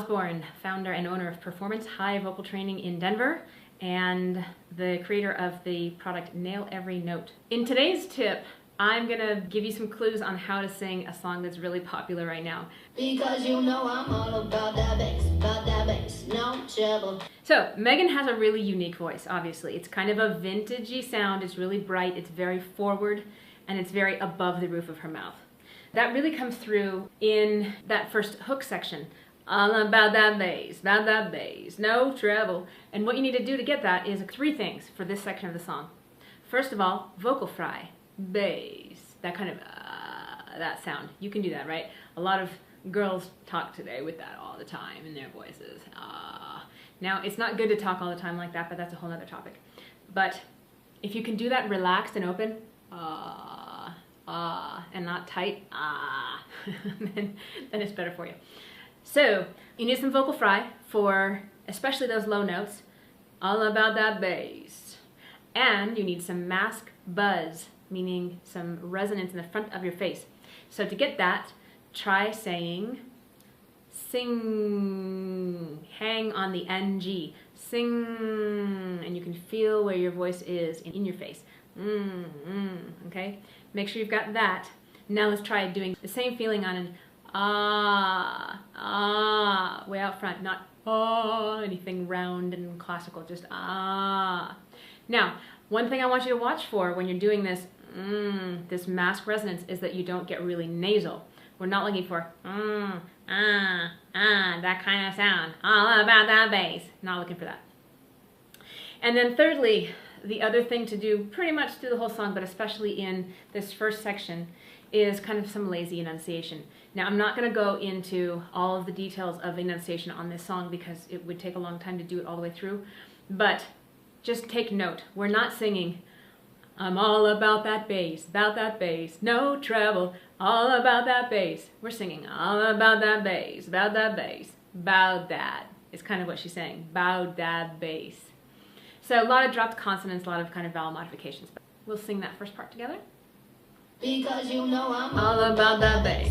Osborn, founder and owner of Performance High Vocal Training in Denver, and the creator of the product Nail Every Note. In today's tip, I'm gonna give you some clues on how to sing a song that's really popular right now. Because you know I'm all about that bass, no trouble. So, Meghan has a really unique voice, obviously. It's kind of a vintagey sound, it's really bright, it's very forward, and it's very above the roof of her mouth. That really comes through in that first hook section. All about that bass, no trouble. And what you need to do to get that is 3 things for this section of the song. First of all, vocal fry, bass, that kind of that sound. You can do that, right? A lot of girls talk today with that all the time in their voices. Now, it's not good to talk all the time like that, but that's a whole other topic. But if you can do that relaxed and open, and not tight, then it's better for you. So, you need some vocal fry for especially those low notes, all about that bass. And you need some mask buzz, meaning some resonance in the front of your face. So to get that, try saying sing, hang on the NG, sing, and you can feel where your voice is in your face. Okay? Make sure you've got that. Now let's try doing the same feeling on an way out front, not anything round and classical, just Now, one thing I want you to watch for when you're doing this, this mask resonance, is that you don't get really nasal. We're not looking for that kind of sound, all about that bass. Not looking for that. And then thirdly, the other thing to do pretty much through the whole song, but especially in this first section, is kind of some lazy enunciation. Now, I'm not going to go into all of the details of enunciation on this song because it would take a long time to do it all the way through, but just take note. We're not singing, I'm all about that bass, no trouble, all about that bass. We're singing, all about that bass, bout that. It's kind of what she's saying, bout that bass. So a lot of dropped consonants, a lot of kind of vowel modifications. We'll sing that first part together. Because you know I'm all about that bass,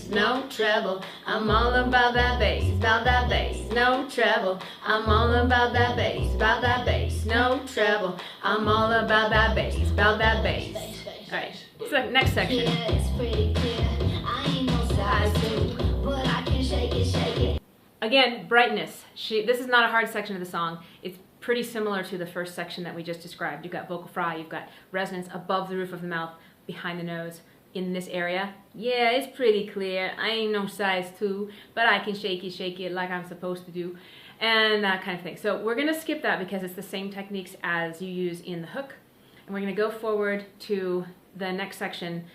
no trouble. I'm all about that bass, no trouble. I'm all about that bass, no trouble. I'm all about that bass, Alright, so next section. Yeah, it's pretty clear. I ain't no size 2, but I can shake it. Again, brightness. This is not a hard section of the song. It's pretty similar to the first section that we just described. You've got vocal fry, you've got resonance above the roof of the mouth, behind the nose, in this area. Yeah, it's pretty clear. I ain't no size 2, but I can shake it like I'm supposed to do, and that kind of thing. So we're gonna skip that because it's the same techniques as you use in the hook, and we're gonna go forward to the next section,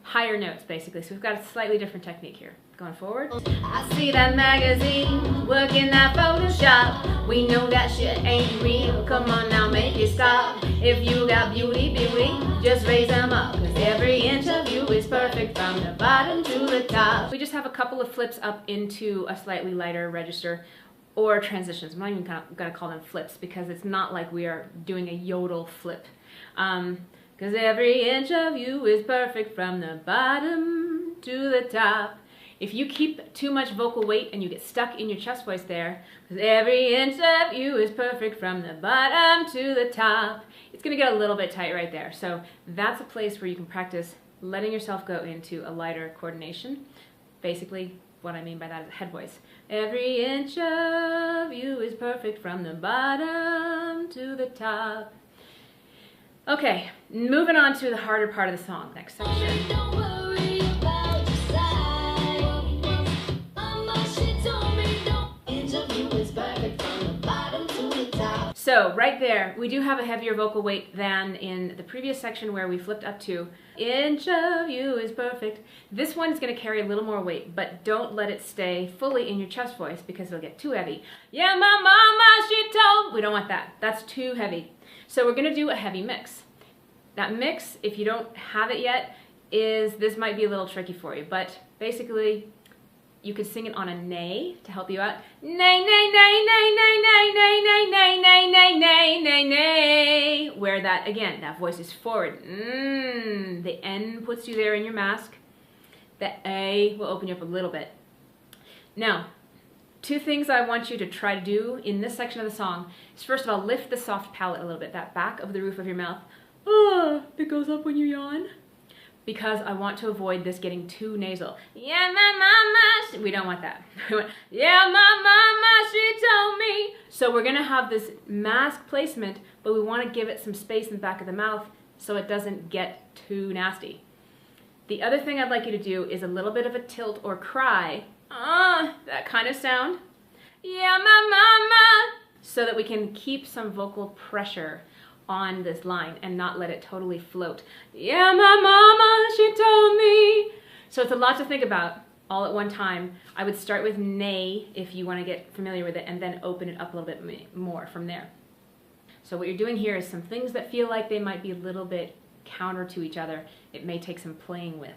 higher notes basically. So we've got a slightly different technique here. Going forward. I see that magazine, working that Photoshop. We know that shit ain't real. Come on now, make it stop. If you got beauty, just raise them up. Cause every inch of you is perfect from the bottom to the top. We just have a couple of flips up into a slightly lighter register, or transitions. I'm not even gonna call them flips because it's not like we are doing a yodel flip. Cause every inch of you is perfect from the bottom to the top. If you keep too much vocal weight and you get stuck in your chest voice there, because every inch of you is perfect from the bottom to the top, it's going to get a little bit tight right there. So that's a place where you can practice letting yourself go into a lighter coordination. Basically, what I mean by that is head voice. Every inch of you is perfect from the bottom to the top. Okay, moving on to the harder part of the song, next section. Don't worry about your size. Mama, she told me don't interview is perfect from the bottom to the top. So right there, we do have a heavier vocal weight than in the previous section where we flipped up to inch of you is perfect. This one is going to carry a little more weight, but don't let it stay fully in your chest voice because it'll get too heavy. Yeah, my mama, she told. We don't want that. That's too heavy. So we're going to do a heavy mix. That mix, if you don't have it yet, this might be a little tricky for you, but basically you could sing it on a nay to help you out. Nay, nay, nay, nay, nay, nay, nay, nay, nay, nay, nay, nay, nay, nay. Where that, again, that voice is forward. The N puts you there in your mask. The A will open you up a little bit. Now, Two things I want you to try to do in this section of the song is, first of all, lift the soft palate a little bit, that back of the roof of your mouth. It goes up when you yawn. Because I want to avoid this getting too nasal. Yeah, my mama, we don't want that. Yeah, my mama, she told me. So we're gonna have this mask placement, but we wanna give it some space in the back of the mouth so it doesn't get too nasty. The other thing I'd like you to do is a little bit of a tilt or cry. That kind of sound. Yeah, my mama. So that we can keep some vocal pressure on this line and not let it totally float. Yeah, my mama, she told me. So it's a lot to think about all at one time. I would start with nay if you want to get familiar with it, and then open it up a little bit more from there. So what you're doing here is some things that feel like they might be a little bit counter to each other. It may take some playing with.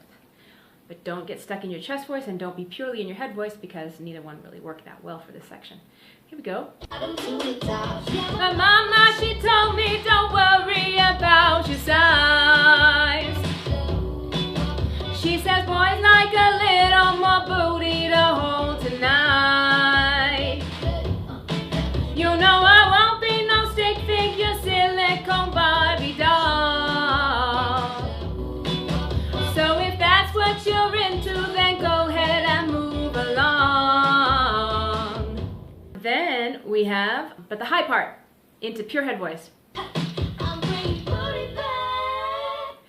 But don't get stuck in your chest voice, and don't be purely in your head voice, because neither one really worked that well for this section. Here we go. My mama, she told me don't worry about your size. She says boys like a little more booty to hold tonight. You know I won't be no stick figure silicone Barbie doll. So if that's what you're into, then go ahead and move along. Then we have, but the high part, into pure head voice.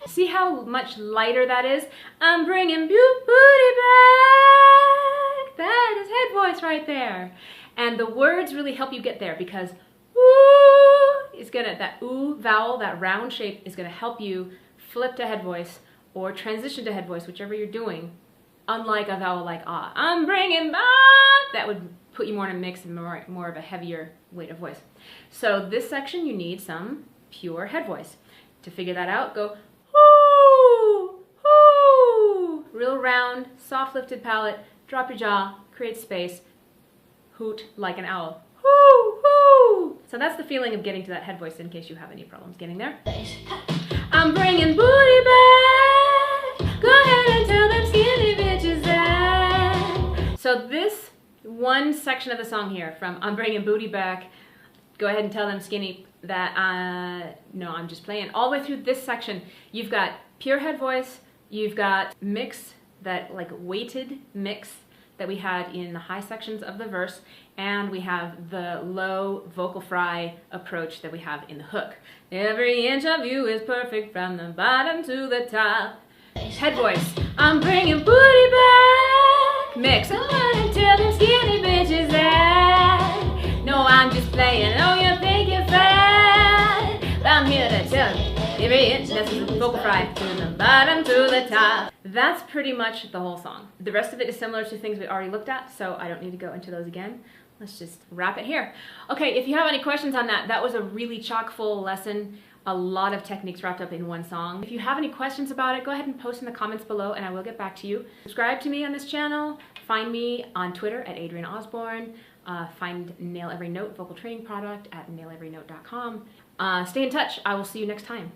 See how much lighter that is? I'm bringing booty back. That is head voice right there. And the words really help you get there, because ooh is gonna, that ooh vowel, that round shape is gonna help you flip to head voice or transition to head voice, whichever you're doing. Unlike a vowel like ah, I'm bringing back, that would put you more in a mix and more of a heavier weight of voice. So this section you need some pure head voice. To figure that out, go whoo, whoo, real round, soft lifted palate, drop your jaw, create space, hoot like an owl. Whoo, whoo. So that's the feeling of getting to that head voice, in case you have any problems getting there. I'm bringing booty back. Go ahead and tell them skinny bitches that. So this one section of the song here, from I'm bringing booty back, go ahead and tell them skinny that, no, I'm just playing. All the way through this section, you've got pure head voice, you've got mix, that like weighted mix that we had in the high sections of the verse, and we have the low vocal fry approach that we have in the hook. Every inch of you is perfect from the bottom to the top. Head voice, I'm bringing booty back. Mix, I wanna tell them skinny bitches that. No, I'm just playing, oh, you think you're fat. But I'm here to tell you, every inch, this is a vocal fry, from the bottom to the top. That's pretty much the whole song. The rest of it is similar to things we already looked at, so I don't need to go into those again. Let's just wrap it here. Okay, if you have any questions on that, that was a really chock full lesson. A lot of techniques wrapped up in one song. If you have any questions about it, go ahead and post in the comments below and I will get back to you. Subscribe to me on this channel. Find me on Twitter at Adrienne Osborn. Find Nail Every Note vocal training product at naileverynote.com. Stay in touch. I will see you next time.